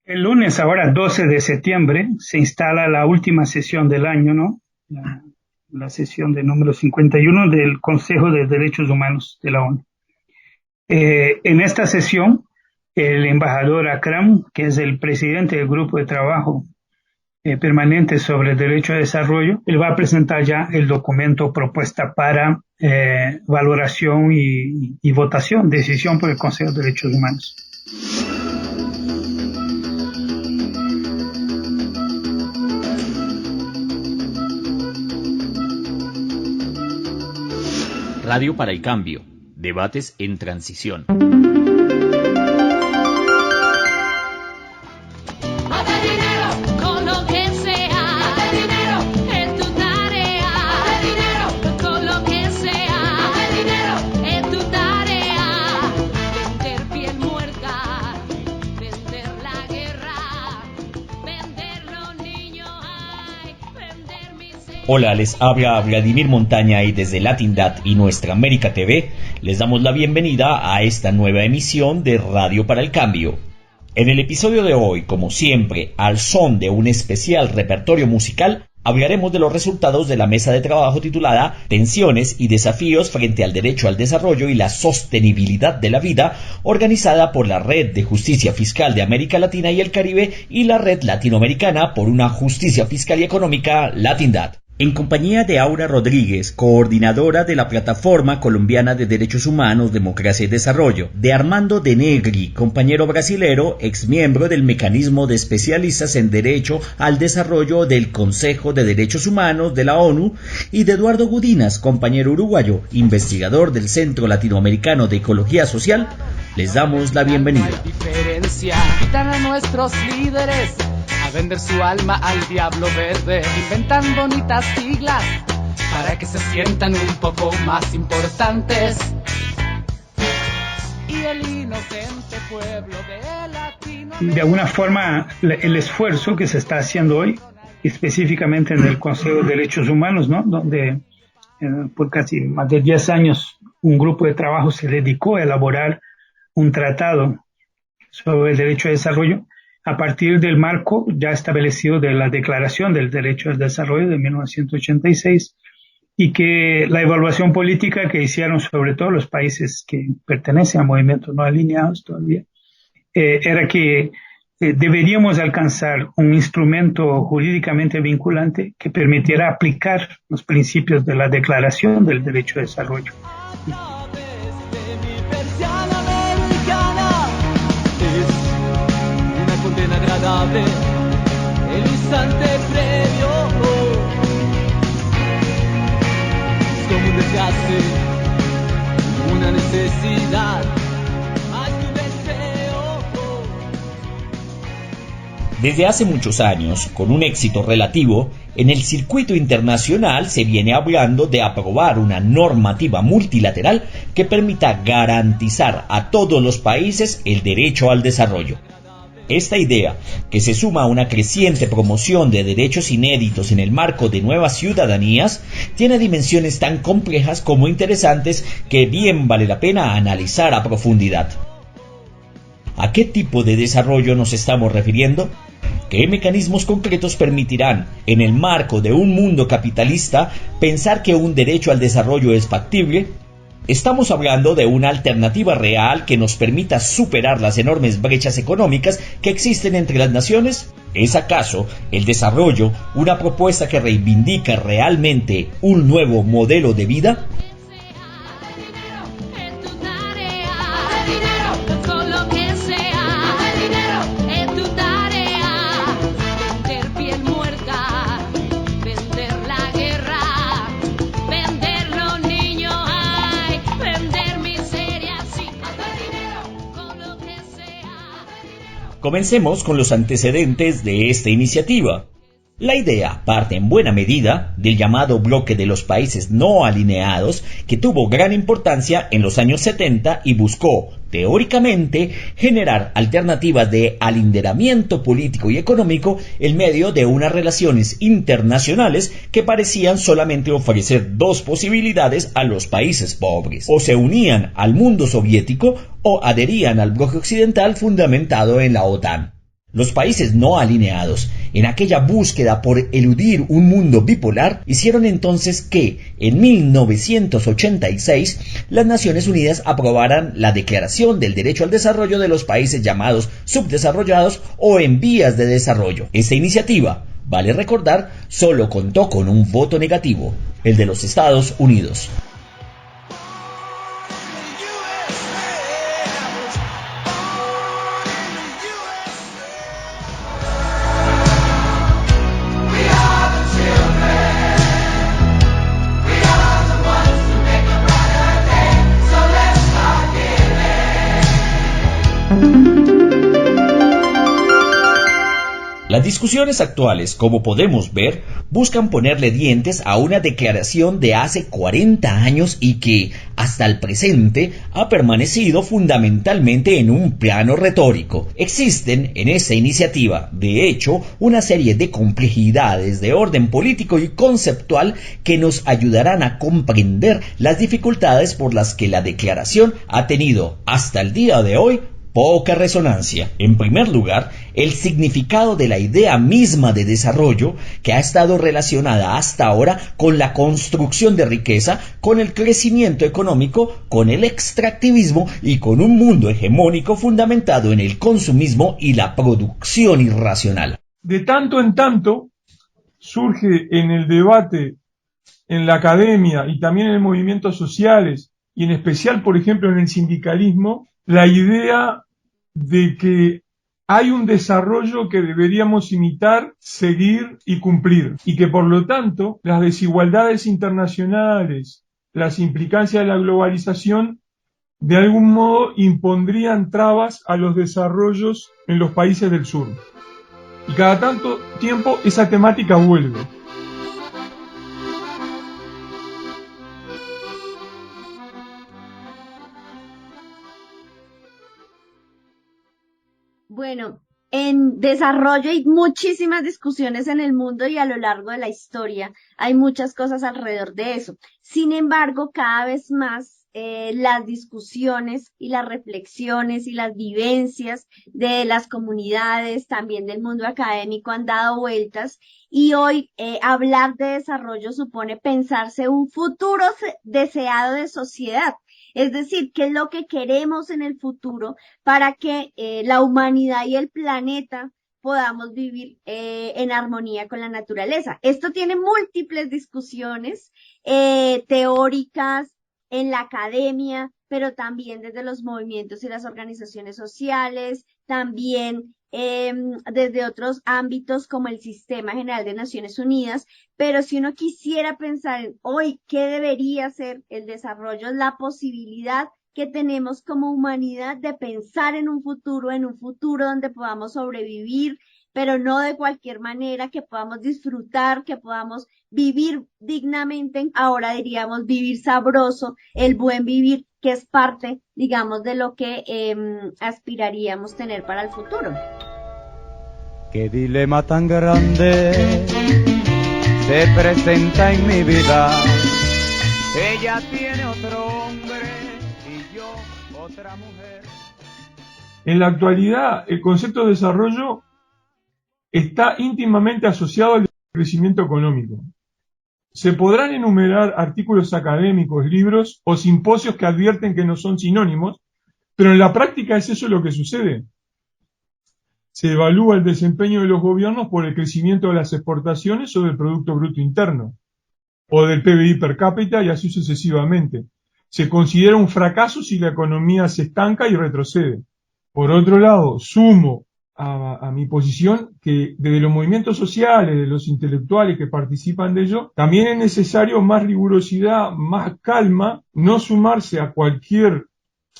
El lunes, ahora 12 de septiembre, se instala la última sesión del año, ¿no? La sesión de número 51 del Consejo de Derechos Humanos de la ONU. En esta sesión, el embajador Akram, que es el presidente del grupo de trabajo permanente sobre el derecho a desarrollo, él va a presentar ya el documento propuesta para valoración y votación, decisión por el Consejo de Derechos Humanos. Radio para el Cambio. Debates en transición. Hola, les habla Vladimir Montaña y desde Latindad y Nuestra América TV les damos la bienvenida a esta nueva emisión de Radio para el Cambio. En el episodio de hoy, como siempre, al son de un especial repertorio musical, hablaremos de los resultados de la mesa de trabajo titulada Tensiones y desafíos frente al derecho al desarrollo y la sostenibilidad de la vida, organizada por la Red de Justicia Fiscal de América Latina y el Caribe y la Red Latinoamericana por una Justicia Fiscal y Económica Latindad. En compañía de Aura Rodríguez, coordinadora de la Plataforma Colombiana de Derechos Humanos, Democracia y Desarrollo, de Armando de Negri, compañero brasilero, exmiembro del Mecanismo de Especialistas en Derecho al Desarrollo del Consejo de Derechos Humanos de la ONU, y de Eduardo Gudinas, compañero uruguayo, investigador del Centro Latinoamericano de Ecología Social, les damos la bienvenida. Invitan a nuestros líderes a vender su alma al diablo verde, inventan bonitas siglas para que se sientan un poco más importantes. Y el inocente pueblo de Latinoamérica. De alguna forma, el esfuerzo que se está haciendo hoy, específicamente en el Consejo de Derechos Humanos, ¿no? Donde por casi más de 10 años un grupo de trabajo se dedicó a elaborar un tratado sobre el derecho al desarrollo, a partir del marco ya establecido de la Declaración del Derecho al Desarrollo de 1986, y que la evaluación política que hicieron sobre todo los países que pertenecen a movimientos no alineados todavía, era que deberíamos alcanzar un instrumento jurídicamente vinculante que permitiera aplicar los principios de la Declaración del Derecho al Desarrollo. El instante previo es como un desgaste, una necesidad, más que un deseo. Desde hace muchos años, con un éxito relativo, en el circuito internacional se viene hablando de aprobar una normativa multilateral que permita garantizar a todos los países el derecho al desarrollo. Esta idea, que se suma a una creciente promoción de derechos inéditos en el marco de nuevas ciudadanías, tiene dimensiones tan complejas como interesantes que bien vale la pena analizar a profundidad. ¿A qué tipo de desarrollo nos estamos refiriendo? ¿Qué mecanismos concretos permitirán, en el marco de un mundo capitalista, pensar que un derecho al desarrollo es factible? Estamos hablando de una alternativa real que nos permita superar las enormes brechas económicas que existen entre las naciones. ¿Es acaso el desarrollo una propuesta que reivindica realmente un nuevo modelo de vida? Comencemos con los antecedentes de esta iniciativa. La idea parte en buena medida del llamado bloque de los países no alineados, que tuvo gran importancia en los años 70 y buscó, teóricamente, generar alternativas de alinderamiento político y económico en medio de unas relaciones internacionales que parecían solamente ofrecer dos posibilidades a los países pobres: o se unían al mundo soviético o adherían al bloque occidental fundamentado en la OTAN. Los países no alineados, en aquella búsqueda por eludir un mundo bipolar, hicieron entonces que, en 1986, las Naciones Unidas aprobaran la Declaración del Derecho al Desarrollo de los países llamados subdesarrollados o en vías de desarrollo. Esta iniciativa, vale recordar, solo contó con un voto negativo, el de los Estados Unidos. Las discusiones actuales, como podemos ver, buscan ponerle dientes a una declaración de hace 40 años y que, hasta el presente, ha permanecido fundamentalmente en un plano retórico. Existen en esta iniciativa, de hecho, una serie de complejidades de orden político y conceptual que nos ayudarán a comprender las dificultades por las que la declaración ha tenido, hasta el día de hoy, poca resonancia. En primer lugar, el significado de la idea misma de desarrollo, que ha estado relacionada hasta ahora con la construcción de riqueza, con el crecimiento económico, con el extractivismo y con un mundo hegemónico fundamentado en el consumismo y la producción irracional. De tanto en tanto, surge en el debate, en la academia y también en movimientos sociales, y en especial, por ejemplo, en el sindicalismo, la idea de que hay un desarrollo que deberíamos imitar, seguir y cumplir, y que por lo tanto las desigualdades internacionales, las implicancias de la globalización, de algún modo impondrían trabas a los desarrollos en los países del sur. Y cada tanto tiempo esa temática vuelve. Bueno, en desarrollo hay muchísimas discusiones en el mundo y a lo largo de la historia hay muchas cosas alrededor de eso. Sin embargo, cada vez más las discusiones y las reflexiones y las vivencias de las comunidades, también del mundo académico, han dado vueltas y hoy hablar de desarrollo supone pensarse un futuro deseado de sociedad. Es decir, qué es lo que queremos en el futuro para que la humanidad y el planeta podamos vivir en armonía con la naturaleza. Esto tiene múltiples discusiones teóricas en la academia, pero también desde los movimientos y las organizaciones sociales, también desde otros ámbitos como el Sistema General de Naciones Unidas, pero si uno quisiera pensar en hoy qué debería ser el desarrollo, es la posibilidad que tenemos como humanidad de pensar en un futuro donde podamos sobrevivir, pero no de cualquier manera, que podamos disfrutar, que podamos vivir dignamente, ahora diríamos vivir sabroso, el buen vivir, que es parte, digamos, de lo que aspiraríamos tener para el futuro. Qué dilema tan grande se presenta en mi vida. Ella tiene otro hombre y yo otra mujer. En la actualidad, el concepto de desarrollo está íntimamente asociado al crecimiento económico. Se podrán enumerar artículos académicos, libros o simposios que advierten que no son sinónimos, pero en la práctica es eso lo que sucede. Se evalúa el desempeño de los gobiernos por el crecimiento de las exportaciones o del Producto Bruto Interno, o del PBI per cápita y así sucesivamente. Se considera un fracaso si la economía se estanca y retrocede. Por otro lado, sumo a mi posición que desde los movimientos sociales, de los intelectuales que participan de ello, también es necesario más rigurosidad, más calma, no sumarse a cualquier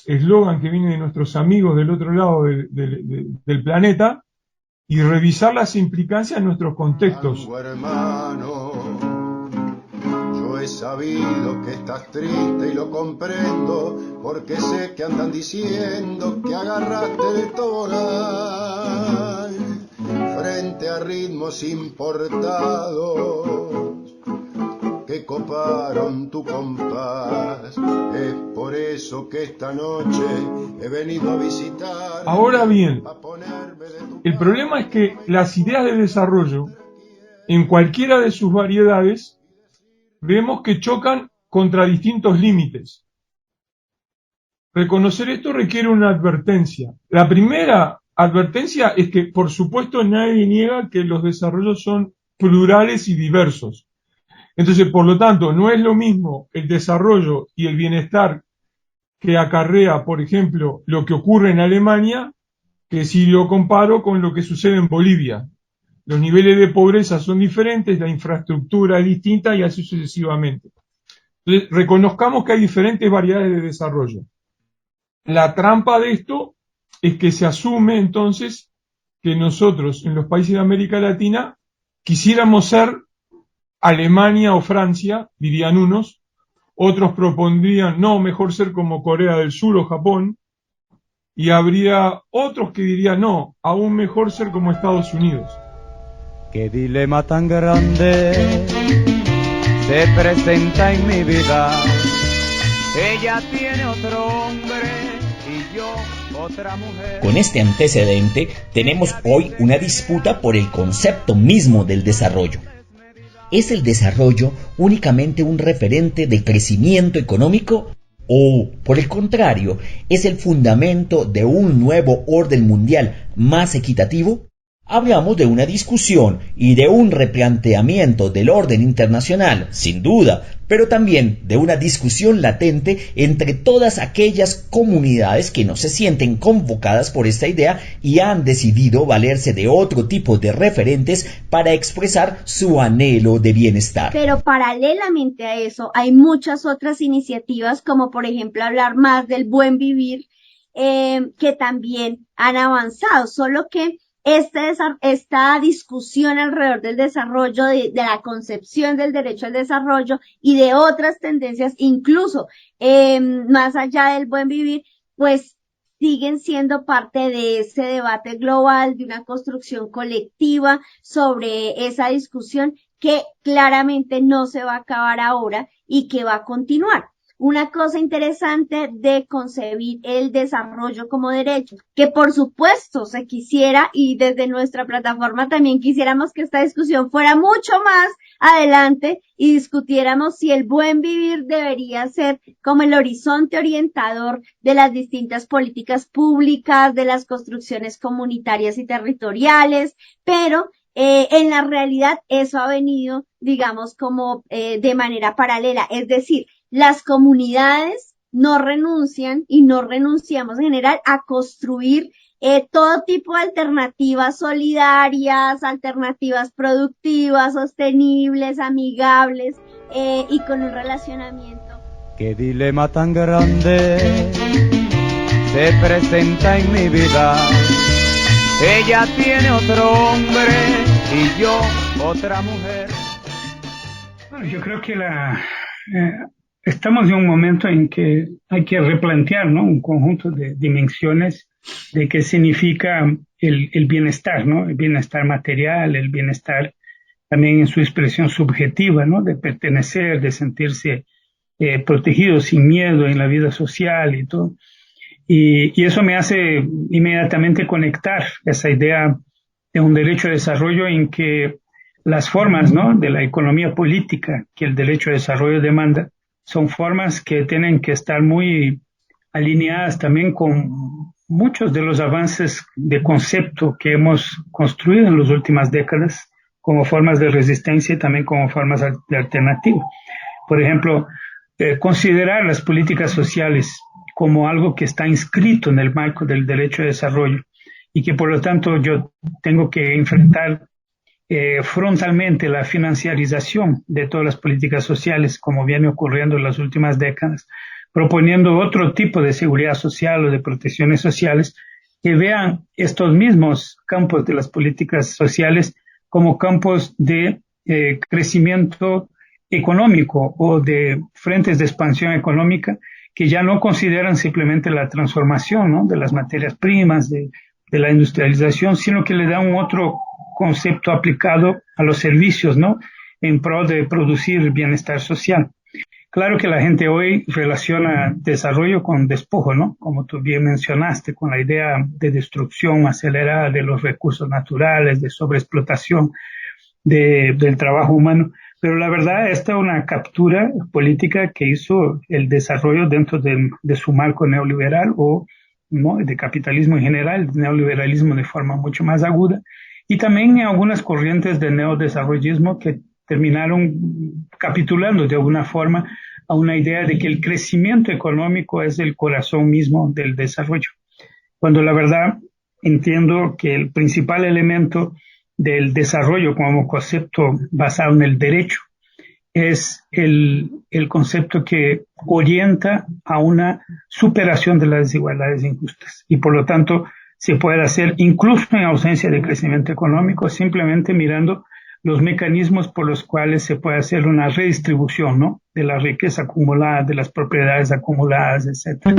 eslogan que viene de nuestros amigos del otro lado del planeta y revisar las implicancias en nuestros contextos. He sabido que estás triste y lo comprendo, porque sé que andan diciendo que agarraste de tobogán frente a ritmos importados que coparon tu compás. Es por eso que esta noche he venido a visitar. Ahora bien, a ponerme de tu El problema es que las ideas de desarrollo, en cualquiera de sus variedades, vemos que chocan contra distintos límites. Reconocer esto requiere una advertencia. La primera advertencia es que, por supuesto, nadie niega que los desarrollos son plurales y diversos. Entonces, por lo tanto, no es lo mismo el desarrollo y el bienestar que acarrea, por ejemplo, lo que ocurre en Alemania, que si lo comparo con lo que sucede en Bolivia. Los niveles de pobreza son diferentes, la infraestructura es distinta y así sucesivamente. Entonces, reconozcamos que hay diferentes variedades de desarrollo. La trampa de esto es que se asume entonces que nosotros en los países de América Latina quisiéramos ser Alemania o Francia, dirían unos, otros propondrían, no, mejor ser como Corea del Sur o Japón, y habría otros que dirían, no, aún mejor ser como Estados Unidos. Qué dilema tan grande se presenta en mi vida. Ella tiene otro hombre y yo otra mujer. Con este antecedente tenemos hoy una disputa por el concepto mismo del desarrollo. ¿Es el desarrollo únicamente un referente de crecimiento económico? ¿O, por el contrario, es el fundamento de un nuevo orden mundial más equitativo? Hablamos de una discusión y de un replanteamiento del orden internacional, sin duda, pero también de una discusión latente entre todas aquellas comunidades que no se sienten convocadas por esta idea y han decidido valerse de otro tipo de referentes para expresar su anhelo de bienestar. Pero paralelamente a eso hay muchas otras iniciativas, como por ejemplo hablar más del buen vivir, que también han avanzado, solo que esta discusión alrededor del desarrollo, de la concepción del derecho al desarrollo y de otras tendencias, incluso más allá del buen vivir, pues siguen siendo parte de ese debate global, de una construcción colectiva sobre esa discusión que claramente no se va a acabar ahora y que va a continuar. Una cosa interesante de concebir el desarrollo como derecho, que por supuesto se quisiera, y desde nuestra plataforma también quisiéramos que esta discusión fuera mucho más adelante y discutiéramos si el buen vivir debería ser como el horizonte orientador de las distintas políticas públicas, de las construcciones comunitarias y territoriales, pero en la realidad eso ha venido, digamos, como de manera paralela, es decir, las comunidades no renuncian y no renunciamos en general a construir todo tipo de alternativas solidarias, alternativas productivas, sostenibles, amigables y con un relacionamiento. Qué dilema tan grande se presenta en mi vida. Ella tiene otro hombre y yo otra mujer. Bueno, yo creo que estamos en un momento en que hay que replantear, ¿no?, un conjunto de dimensiones de qué significa el bienestar, ¿no? El bienestar material, el bienestar también en su expresión subjetiva, ¿no?, de pertenecer, de sentirse protegido sin miedo en la vida social y todo. Y eso me hace inmediatamente conectar esa idea de un derecho de desarrollo en que las formas, ¿no?, de la economía política que el derecho de desarrollo demanda son formas que tienen que estar muy alineadas también con muchos de los avances de concepto que hemos construido en las últimas décadas como formas de resistencia y también como formas de alternativa. Por ejemplo, considerar las políticas sociales como algo que está inscrito en el marco del derecho de desarrollo y que por lo tanto yo tengo que enfrentar frontalmente la financiarización de todas las políticas sociales, como viene ocurriendo en las últimas décadas, proponiendo otro tipo de seguridad social o de protecciones sociales que vean estos mismos campos de las políticas sociales como campos de crecimiento económico o de frentes de expansión económica que ya no consideran simplemente la transformación, ¿no?, de las materias primas, de la industrialización, sino que le dan un otro concepto aplicado a los servicios, ¿no?, en pro de producir bienestar social. Claro que la gente hoy relaciona desarrollo con despojo, ¿no? Como tú bien mencionaste, con la idea de destrucción acelerada de los recursos naturales, de sobreexplotación del trabajo humano. Pero la verdad, esta es una captura política que hizo el desarrollo dentro de su marco neoliberal o, ¿no?, de capitalismo en general, neoliberalismo de forma mucho más aguda, y también en algunas corrientes de neodesarrollismo que terminaron capitulando de alguna forma a una idea de que el crecimiento económico es el corazón mismo del desarrollo. Cuando la verdad entiendo que el principal elemento del desarrollo como concepto basado en el derecho es el concepto que orienta a una superación de las desigualdades injustas y por lo tanto se puede hacer incluso en ausencia de crecimiento económico, simplemente mirando los mecanismos por los cuales se puede hacer una redistribución, ¿no?, de la riqueza acumulada, de las propiedades acumuladas, etc.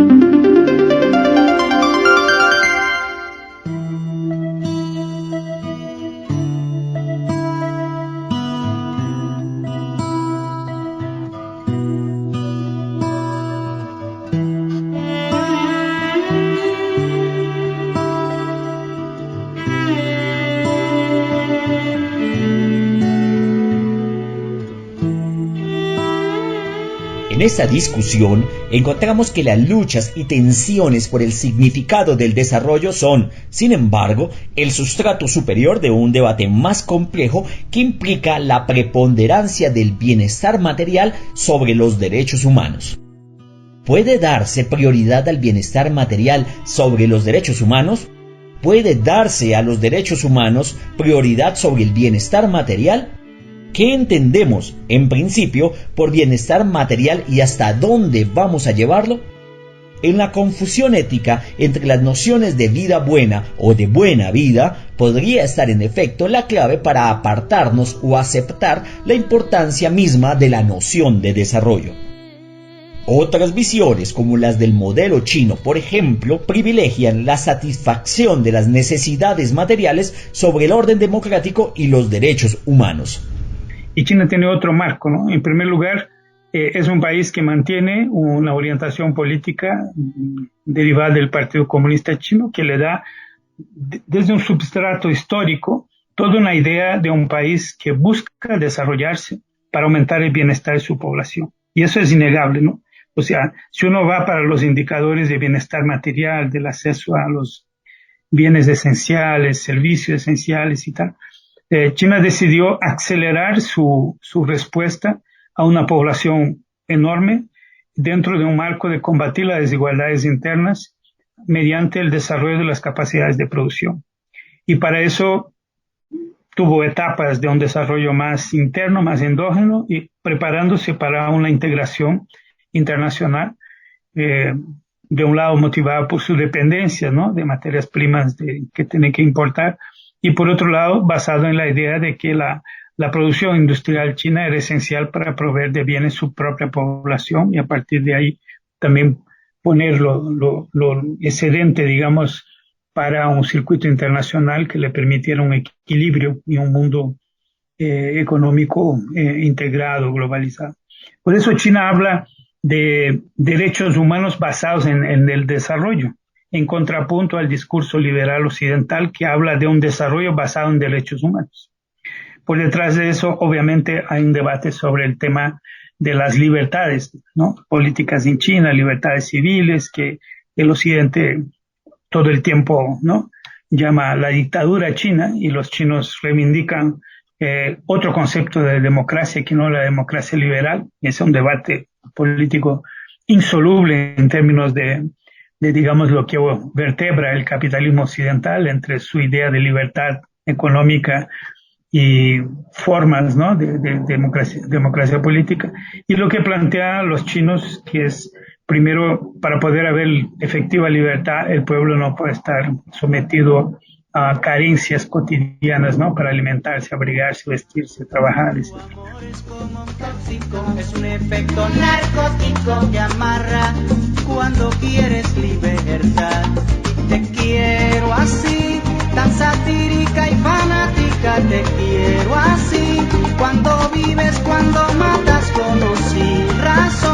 En esta discusión encontramos que las luchas y tensiones por el significado del desarrollo son, sin embargo, el sustrato superior de un debate más complejo que implica la preponderancia del bienestar material sobre los derechos humanos. ¿Puede darse prioridad al bienestar material sobre los derechos humanos? ¿Puede darse a los derechos humanos prioridad sobre el bienestar material? ¿Qué entendemos, en principio, por bienestar material y hasta dónde vamos a llevarlo? En la confusión ética entre las nociones de vida buena o de buena vida, podría estar en efecto la clave para apartarnos o aceptar la importancia misma de la noción de desarrollo. Otras visiones, como las del modelo chino, por ejemplo, privilegian la satisfacción de las necesidades materiales sobre el orden democrático y los derechos humanos. Y China tiene otro marco, ¿no? En primer lugar, es un país que mantiene una orientación política derivada del Partido Comunista Chino que le da, desde un substrato histórico, toda una idea de un país que busca desarrollarse para aumentar el bienestar de su población. Y eso es innegable, ¿no? O sea, si uno va para los indicadores de bienestar material, del acceso a los bienes esenciales, servicios esenciales y tal, China decidió acelerar su respuesta a una población enorme dentro de un marco de combatir las desigualdades internas mediante el desarrollo de las capacidades de producción. Y para eso tuvo etapas de un desarrollo más interno, más endógeno, y preparándose para una integración internacional, de un lado motivada por su dependencia, ¿no?, de materias primas que tiene que importar, y por otro lado basado en la idea de que la producción industrial china era esencial para proveer de bienes su propia población y a partir de ahí también poner lo excedente, digamos, para un circuito internacional que le permitiera un equilibrio y un mundo económico integrado, globalizado. Por eso China habla de derechos humanos basados en el desarrollo, en contrapunto al discurso liberal occidental que habla de un desarrollo basado en derechos humanos. Por detrás de eso, obviamente, hay un debate sobre el tema de las libertades, ¿no?, políticas en China, libertades civiles, que el occidente todo el tiempo, ¿no?, llama la dictadura china, y los chinos reivindican otro concepto de democracia que no la democracia liberal. Es un debate político insoluble en términos de digamos, lo que vertebra el capitalismo occidental entre su idea de libertad económica y formas, ¿no?, de democracia política, y lo que plantean los chinos, que es, primero, para poder haber efectiva libertad, el pueblo no puede estar sometido a carencias cotidianas, ¿no?, para alimentarse, abrigarse, vestirse, trabajar, etc. Es un efecto narcótico que amarra cuando quieres libertad. Te quiero así, tan satírica y fanática, te quiero así. Cuando vives, cuando matas, con o sin razón.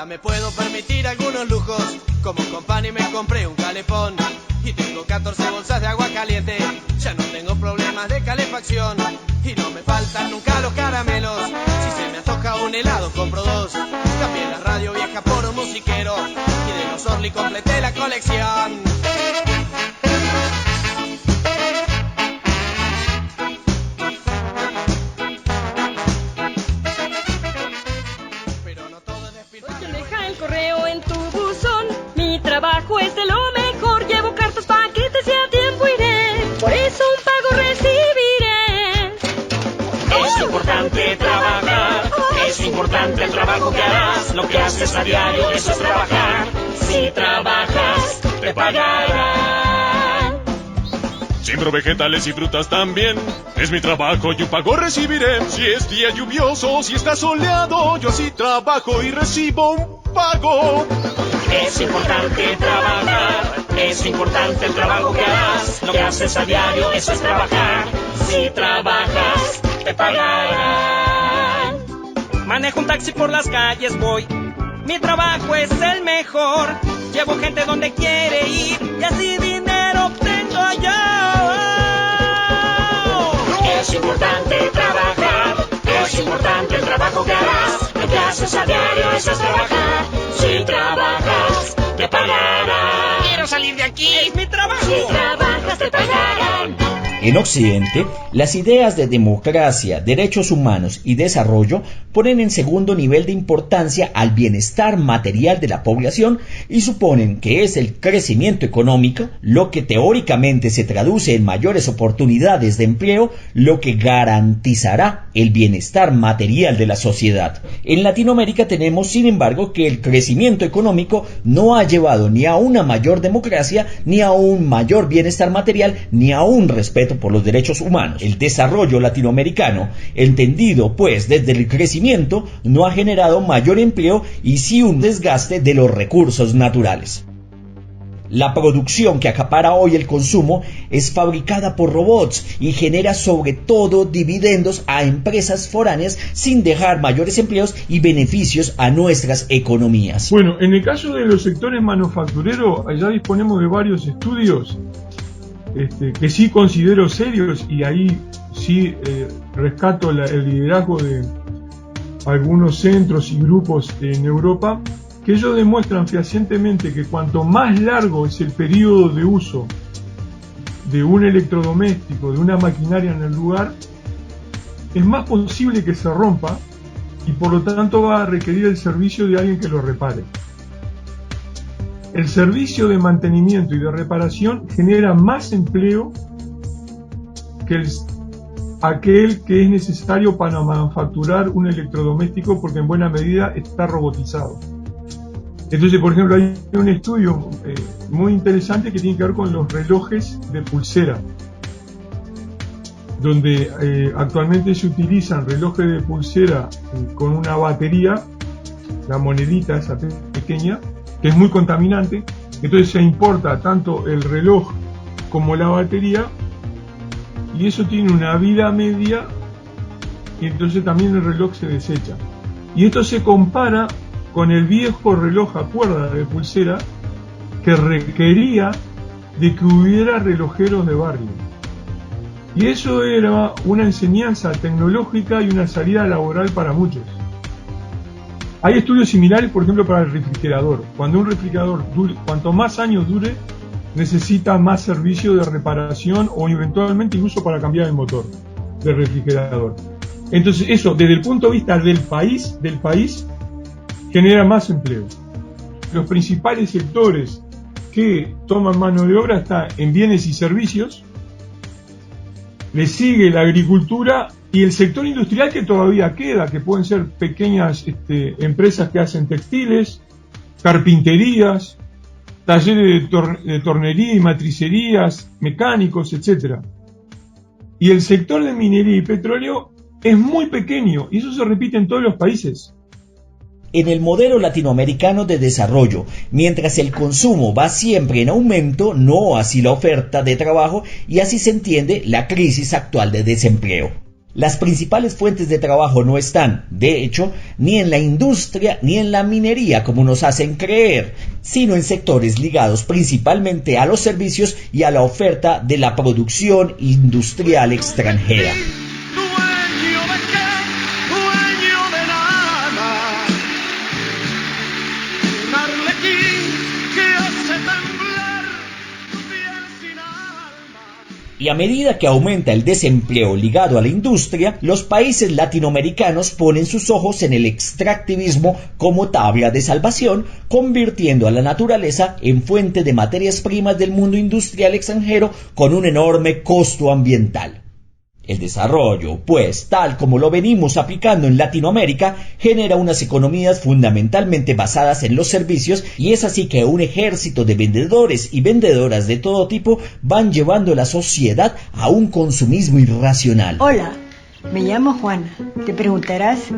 me puedo permitir algunos lujos. Como company me compré un calefón y tengo 14 bolsas de agua caliente. Ya no tengo problemas de calefacción y no me faltan nunca los caramelos. Si se me antoja un helado compro dos. Cambié la radio vieja por un musiquero y de los Orly completé la colección. Trabajo es de lo mejor, llevo cartas, paquetes y a tiempo iré, por eso un pago recibiré. Es importante trabajar, es importante el trabajo que harás, lo que haces a diario, eso es trabajar. Si trabajas, te pagarán. Siembro vegetales y frutas también, es mi trabajo y un pago recibiré. Si es día lluvioso, si está soleado, yo así trabajo y recibo un pago. Es importante trabajar, es importante el trabajo que harás, lo que haces a diario, eso es trabajar. Si trabajas, te pagarán. Manejo un taxi por las calles, voy, mi trabajo es el mejor. Llevo gente donde quiere ir y así dinero obtengo yo. Es importante trabajar, es importante el trabajo que harás, lo que haces a diario, eso es trabajar. Si trabajas, te pagarán. Quiero salir de aquí, es mi trabajo. Si trabajas, te pagarán. En Occidente, las ideas de democracia, derechos humanos y desarrollo ponen en segundo nivel de importancia al bienestar material de la población y suponen que es el crecimiento económico, lo que teóricamente se traduce en mayores oportunidades de empleo, lo que garantizará el bienestar material de la sociedad. En Latinoamérica tenemos, sin embargo, que el crecimiento económico no ha llevado ni a una mayor democracia, ni a un mayor bienestar material, ni a un respeto por los derechos humanos. El desarrollo latinoamericano, entendido pues desde el crecimiento, no ha generado mayor empleo y sí un desgaste de los recursos naturales. La producción que acapara hoy el consumo es fabricada por robots y genera sobre todo dividendos a empresas foráneas sin dejar mayores empleos y beneficios a nuestras economías. Bueno, en el caso de los sectores manufactureros, allá disponemos de varios estudios que sí considero serios y ahí sí rescato el liderazgo de algunos centros y grupos en Europa, que ellos demuestran fehacientemente que cuanto más largo es el periodo de uso de un electrodoméstico, de una maquinaria en el lugar, es más posible que se rompa y por lo tanto va a requerir el servicio de alguien que lo repare. El servicio de mantenimiento y de reparación genera más empleo que aquel que es necesario para manufacturar un electrodoméstico porque en buena medida está robotizado. Entonces, por ejemplo, hay un estudio muy interesante que tiene que ver con los relojes de pulsera, donde actualmente se utilizan relojes de pulsera con una batería, la monedita esa pequeña, que es muy contaminante. Entonces se importa tanto el reloj como la batería y eso tiene una vida media y entonces también el reloj se desecha. Y esto se compara con el viejo reloj a cuerda de pulsera que requería de que hubiera relojeros de barrio. Y eso era una enseñanza tecnológica y una salida laboral para muchos. Hay estudios similares, por ejemplo, para el refrigerador. Cuando un refrigerador cuanto más años dure, necesita más servicio de reparación o eventualmente incluso para cambiar el motor del refrigerador. Entonces eso, desde el punto de vista del país, genera más empleo. Los principales sectores que toman mano de obra están en bienes y servicios, le sigue la agricultura y el sector industrial que todavía queda, que pueden ser pequeñas empresas que hacen textiles, carpinterías, talleres de tornería y matricerías, mecánicos, etc. Y el sector de minería y petróleo es muy pequeño y eso se repite en todos los países. En el modelo latinoamericano de desarrollo, mientras el consumo va siempre en aumento, no así la oferta de trabajo y así se entiende la crisis actual de desempleo. Las principales fuentes de trabajo no están, de hecho, ni en la industria ni en la minería como nos hacen creer, sino en sectores ligados principalmente a los servicios y a la oferta de la producción industrial extranjera. Y a medida que aumenta el desempleo ligado a la industria, los países latinoamericanos ponen sus ojos en el extractivismo como tabla de salvación, convirtiendo a la naturaleza en fuente de materias primas del mundo industrial extranjero con un enorme costo ambiental. El desarrollo, pues, tal como lo venimos aplicando en Latinoamérica, genera unas economías fundamentalmente basadas en los servicios, y es así que un ejército de vendedores y vendedoras de todo tipo van llevando a la sociedad a un consumismo irracional. Hola, me llamo Juana. Te preguntarás,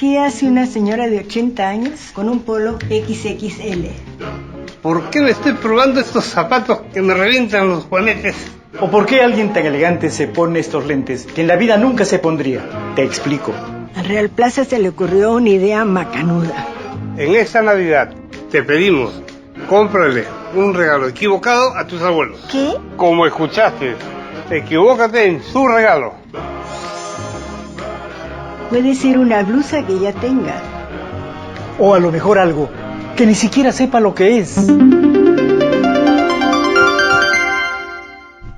¿qué hace una señora de 80 años con un polo XXL? ¿Por qué me estoy probando estos zapatos que me revientan los juanetes? ¿O por qué alguien tan elegante se pone estos lentes que en la vida nunca se pondría? Te explico. A Real Plaza se le ocurrió una idea macanuda. En esta Navidad te pedimos, cómprale un regalo equivocado a tus abuelos. ¿Qué? Como escuchaste, equivócate en su regalo. Puede ser una blusa que ya tenga. O a lo mejor algo que ni siquiera sepa lo que es.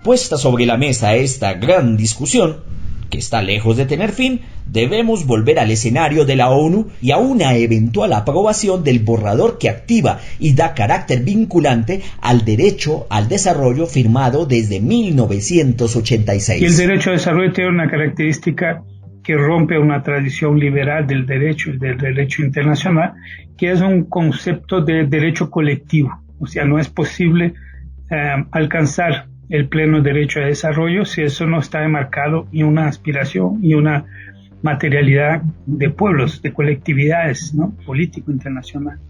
Puesta sobre la mesa esta gran discusión, que está lejos de tener fin, debemos volver al escenario de la ONU y a una eventual aprobación del borrador que activa y da carácter vinculante al derecho al desarrollo firmado desde 1986. Y el derecho al desarrollo tiene una característica que rompe una tradición liberal del derecho y del derecho internacional, que es un concepto de derecho colectivo. O sea, no es posible alcanzar el pleno derecho a desarrollo si eso no está enmarcado en una aspiración y una materialidad de pueblos, de colectividades, ¿no? Político internacional.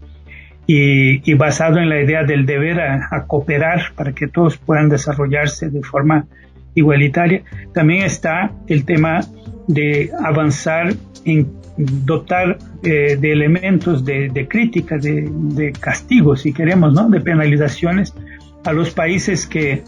Y basado en la idea del deber a cooperar para que todos puedan desarrollarse de forma igualitaria. También está el tema de avanzar en dotar de elementos de crítica, de castigo, si queremos, ¿no? De penalizaciones a los países que,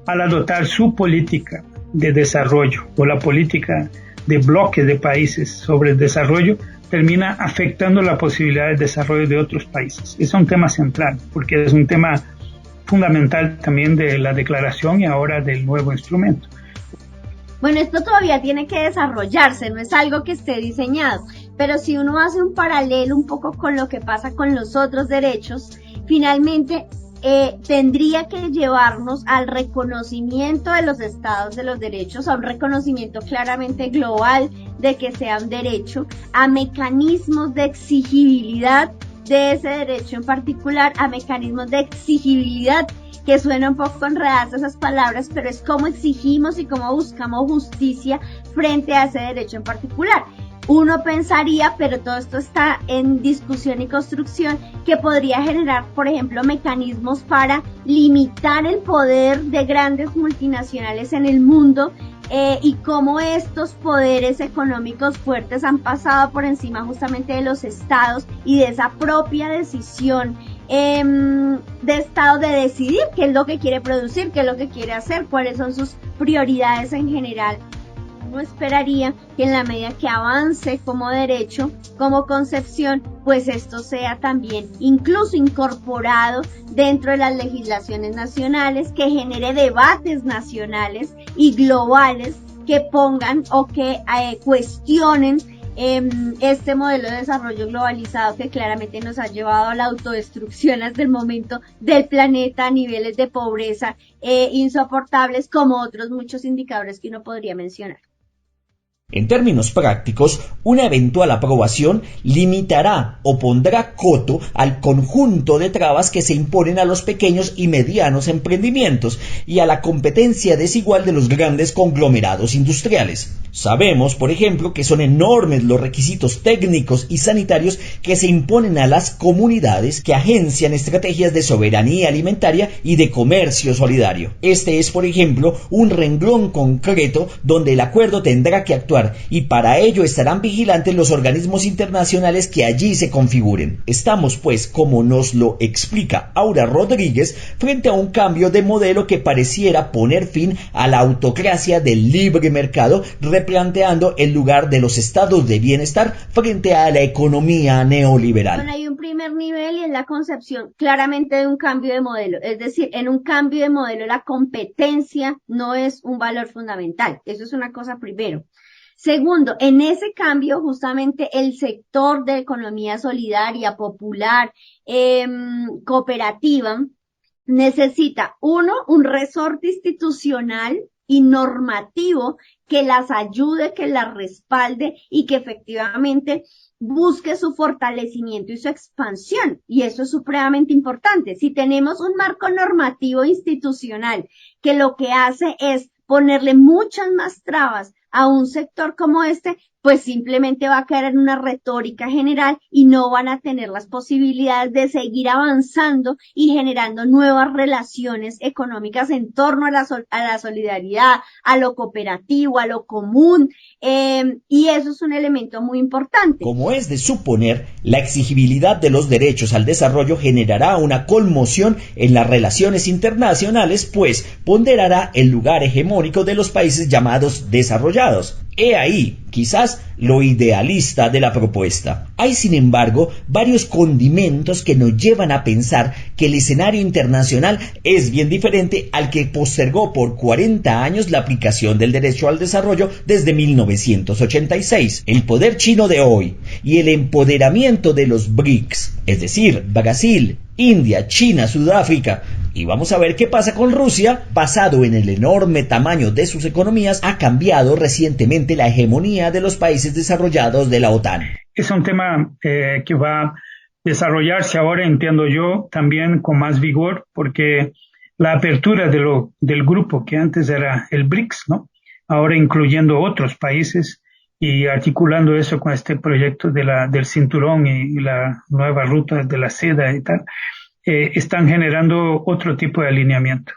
al adoptar su política de desarrollo o la política de bloques de países sobre el desarrollo, termina afectando la posibilidad de desarrollo de otros países. Es un tema central, porque es un tema fundamental también de la declaración y ahora del nuevo instrumento. Bueno, esto todavía tiene que desarrollarse, no es algo que esté diseñado, pero si uno hace un paralelo un poco con lo que pasa con los otros derechos, finalmente tendría que llevarnos al reconocimiento de los estados de los derechos, a un reconocimiento claramente global de que sea un derecho, a mecanismos de exigibilidad de ese derecho en particular, a mecanismos de exigibilidad, que suena un poco enredadas esas palabras, pero es cómo exigimos y cómo buscamos justicia frente a ese derecho en particular. Uno pensaría, pero todo esto está en discusión y construcción, que podría generar, por ejemplo, mecanismos para limitar el poder de grandes multinacionales en el mundo y cómo estos poderes económicos fuertes han pasado por encima justamente de los estados y de esa propia decisión de estado de decidir qué es lo que quiere producir, qué es lo que quiere hacer, cuáles son sus prioridades en general. Uno esperaría que en la medida que avance como derecho, como concepción, pues esto sea también incluso incorporado dentro de las legislaciones nacionales, que genere debates nacionales y globales que pongan o que cuestionen este modelo de desarrollo globalizado que claramente nos ha llevado a la autodestrucción hasta el momento del planeta a niveles de pobreza insoportables, como otros muchos indicadores que uno podría mencionar. En términos prácticos, una eventual aprobación limitará o pondrá coto al conjunto de trabas que se imponen a los pequeños y medianos emprendimientos y a la competencia desigual de los grandes conglomerados industriales. Sabemos, por ejemplo, que son enormes los requisitos técnicos y sanitarios que se imponen a las comunidades que agencian estrategias de soberanía alimentaria y de comercio solidario. Este es, por ejemplo, un renglón concreto donde el acuerdo tendrá que actuar, y para ello estarán vigilantes los organismos internacionales que allí se configuren. Estamos, pues, como nos lo explica Aura Rodríguez, frente a un cambio de modelo que pareciera poner fin a la autocracia del libre mercado, replanteando el lugar de los estados de bienestar frente a la economía neoliberal. Bueno, hay un primer nivel y es la concepción claramente de un cambio de modelo. Es decir, en un cambio de modelo la competencia no es un valor fundamental. Eso es una cosa primero. Segundo, en ese cambio justamente el sector de economía solidaria, popular, cooperativa, necesita, uno, un resorte institucional y normativo que las ayude, que las respalde y que efectivamente busque su fortalecimiento y su expansión. Y eso es supremamente importante. Si tenemos un marco normativo institucional que lo que hace es ponerle muchas más trabas a un sector como este, pues simplemente va a caer en una retórica general y no van a tener las posibilidades de seguir avanzando y generando nuevas relaciones económicas en torno a la solidaridad, a lo cooperativo, a lo común, y eso es un elemento muy importante. Como es de suponer, la exigibilidad de los derechos al desarrollo generará una conmoción en las relaciones internacionales, pues ponderará el lugar hegemónico de los países llamados desarrollados. He ahí, quizás, lo idealista de la propuesta. Hay, sin embargo, varios condimentos que nos llevan a pensar que el escenario internacional es bien diferente al que postergó por 40 años la aplicación del derecho al desarrollo desde 1986. El poder chino de hoy y el empoderamiento de los BRICS, es decir, Brasil, India, China, Sudáfrica, y vamos a ver qué pasa con Rusia, basado en el enorme tamaño de sus economías, ha cambiado recientemente la hegemonía de los países desarrollados de la OTAN. Es un tema que va a desarrollarse ahora, entiendo yo, también con más vigor, porque la apertura del grupo que antes era el BRICS, ¿no? Ahora incluyendo otros países y articulando eso con este proyecto del cinturón y la nueva ruta de la seda y tal, están generando otro tipo de alineamiento.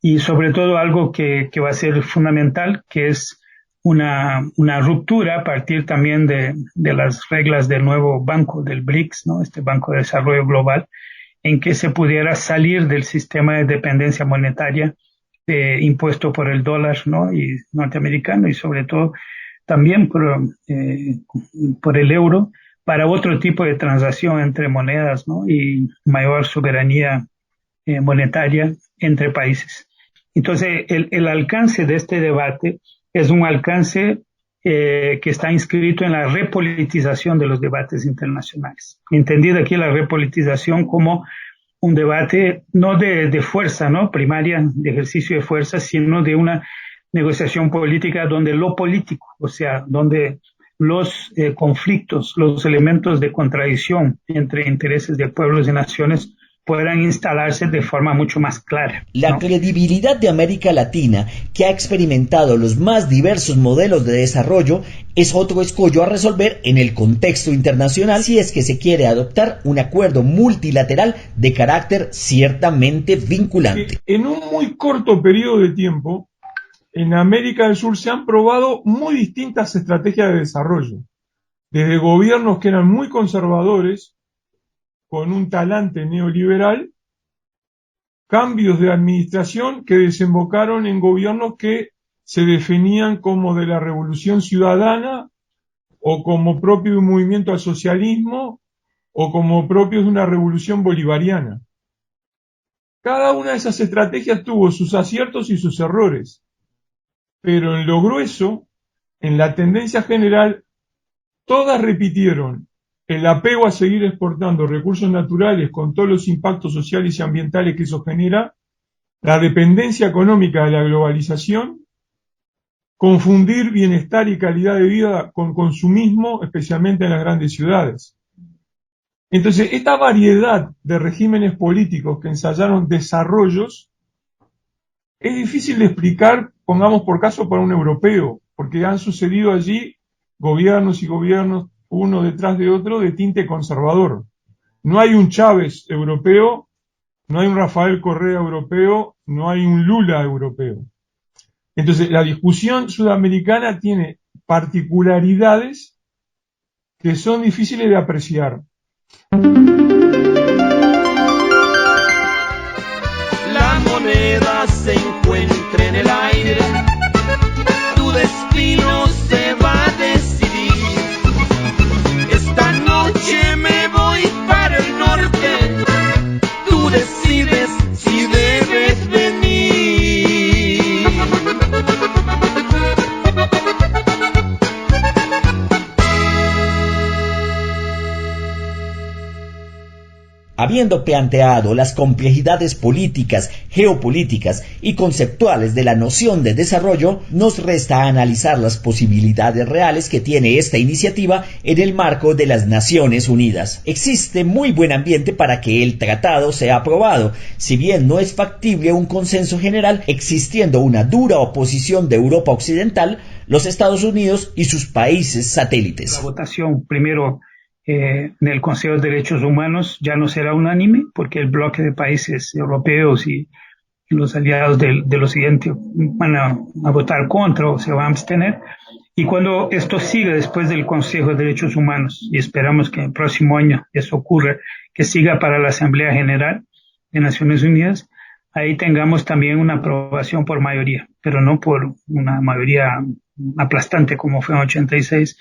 Y sobre todo algo que va a ser fundamental, que es una ruptura a partir también de las reglas del nuevo banco del BRICS, ¿no? Este Banco de Desarrollo Global, en que se pudiera salir del sistema de dependencia monetaria impuesto por el dólar, ¿no? Y norteamericano, y sobre todo también por el euro, para otro tipo de transacción entre monedas, ¿no? Y mayor soberanía monetaria entre países. Entonces, el alcance de este debate es un alcance que está inscrito en la repolitización de los debates internacionales. Entendida aquí la repolitización como un debate no de fuerza, ¿no? Primaria, de ejercicio de fuerza, sino de una negociación política donde lo político, o sea, donde los conflictos, los elementos de contradicción entre intereses de pueblos y naciones puedan instalarse de forma mucho más clara, ¿no? La credibilidad de América Latina, que ha experimentado los más diversos modelos de desarrollo, es otro escollo a resolver en el contexto internacional si es que se quiere adoptar un acuerdo multilateral de carácter ciertamente vinculante. En un muy corto periodo de tiempo, en América del Sur se han probado muy distintas estrategias de desarrollo, desde gobiernos que eran muy conservadores, con un talante neoliberal, cambios de administración que desembocaron en gobiernos que se definían como de la revolución ciudadana, o como propio de un movimiento al socialismo, o como propios de una revolución bolivariana. Cada una de esas estrategias tuvo sus aciertos y sus errores, pero en lo grueso, en la tendencia general, todas repitieron el apego a seguir exportando recursos naturales con todos los impactos sociales y ambientales que eso genera, la dependencia económica de la globalización, confundir bienestar y calidad de vida con consumismo, especialmente en las grandes ciudades. Entonces, esta variedad de regímenes políticos que ensayaron desarrollos es difícil de explicar, pongamos por caso, para un europeo, porque han sucedido allí gobiernos y gobiernos uno detrás de otro de tinte conservador. No hay un Chávez europeo, no hay un Rafael Correa europeo, no hay un Lula europeo. Entonces, la discusión sudamericana tiene particularidades que son difíciles de apreciar. La moneda se encuentra en el aire, tu destino se va a decidir. Esta noche me voy para el norte, tú decides si debes venir. Habiendo planteado las complejidades políticas, geopolíticas y conceptuales de la noción de desarrollo, nos resta analizar las posibilidades reales que tiene esta iniciativa en el marco de las Naciones Unidas. Existe muy buen ambiente para que el tratado sea aprobado, si bien no es factible un consenso general, existiendo una dura oposición de Europa Occidental, los Estados Unidos y sus países satélites. La votación primero en el Consejo de Derechos Humanos ya no será unánime, porque el bloque de países europeos y los aliados del occidente van a votar contra o se van a abstener. Y cuando esto siga después del Consejo de Derechos Humanos, y esperamos que el próximo año eso ocurra, que siga para la Asamblea General de Naciones Unidas, ahí tengamos también una aprobación por mayoría, pero no por una mayoría aplastante como fue en 86,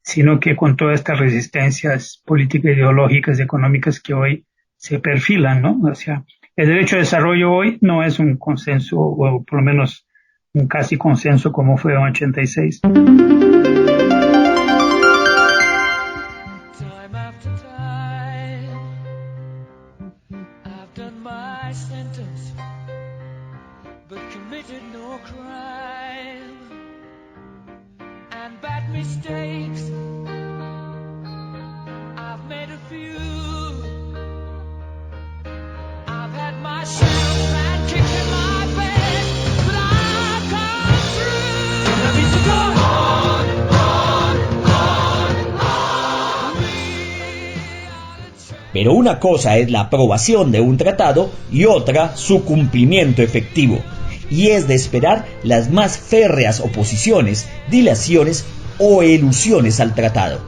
sino que con todas estas resistencias políticas, ideológicas y económicas que hoy se perfilan, ¿no? O sea, el derecho al desarrollo hoy no es un consenso, o por lo menos un casi consenso como fue en 86. Mistakes, I've made a few. I've had my share of bad kicks in my face, but I've come through. That means to go on, on, on. Pero una cosa es la aprobación de un tratado y otra su cumplimiento efectivo. Y es de esperar las más férreas oposiciones, dilaciones o elusiones al tratado.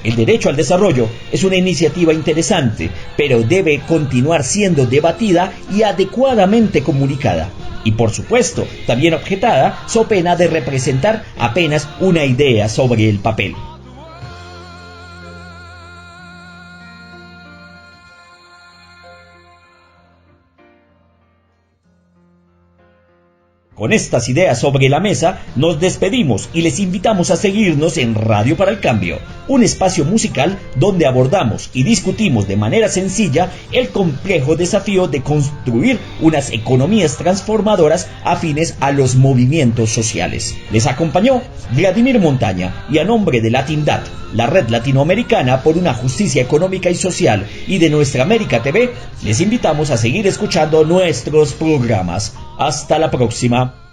El derecho al desarrollo es una iniciativa interesante, pero debe continuar siendo debatida y adecuadamente comunicada. Y por supuesto, también objetada, so pena de representar apenas una idea sobre el papel. Con estas ideas sobre la mesa, nos despedimos y les invitamos a seguirnos en Radio para el Cambio, un espacio musical donde abordamos y discutimos de manera sencilla el complejo desafío de construir unas economías transformadoras afines a los movimientos sociales. Les acompañó Vladimir Montaña y a nombre de Latindad, la red latinoamericana por una justicia económica y social, y de Nuestra América TV, les invitamos a seguir escuchando nuestros programas. Hasta la próxima.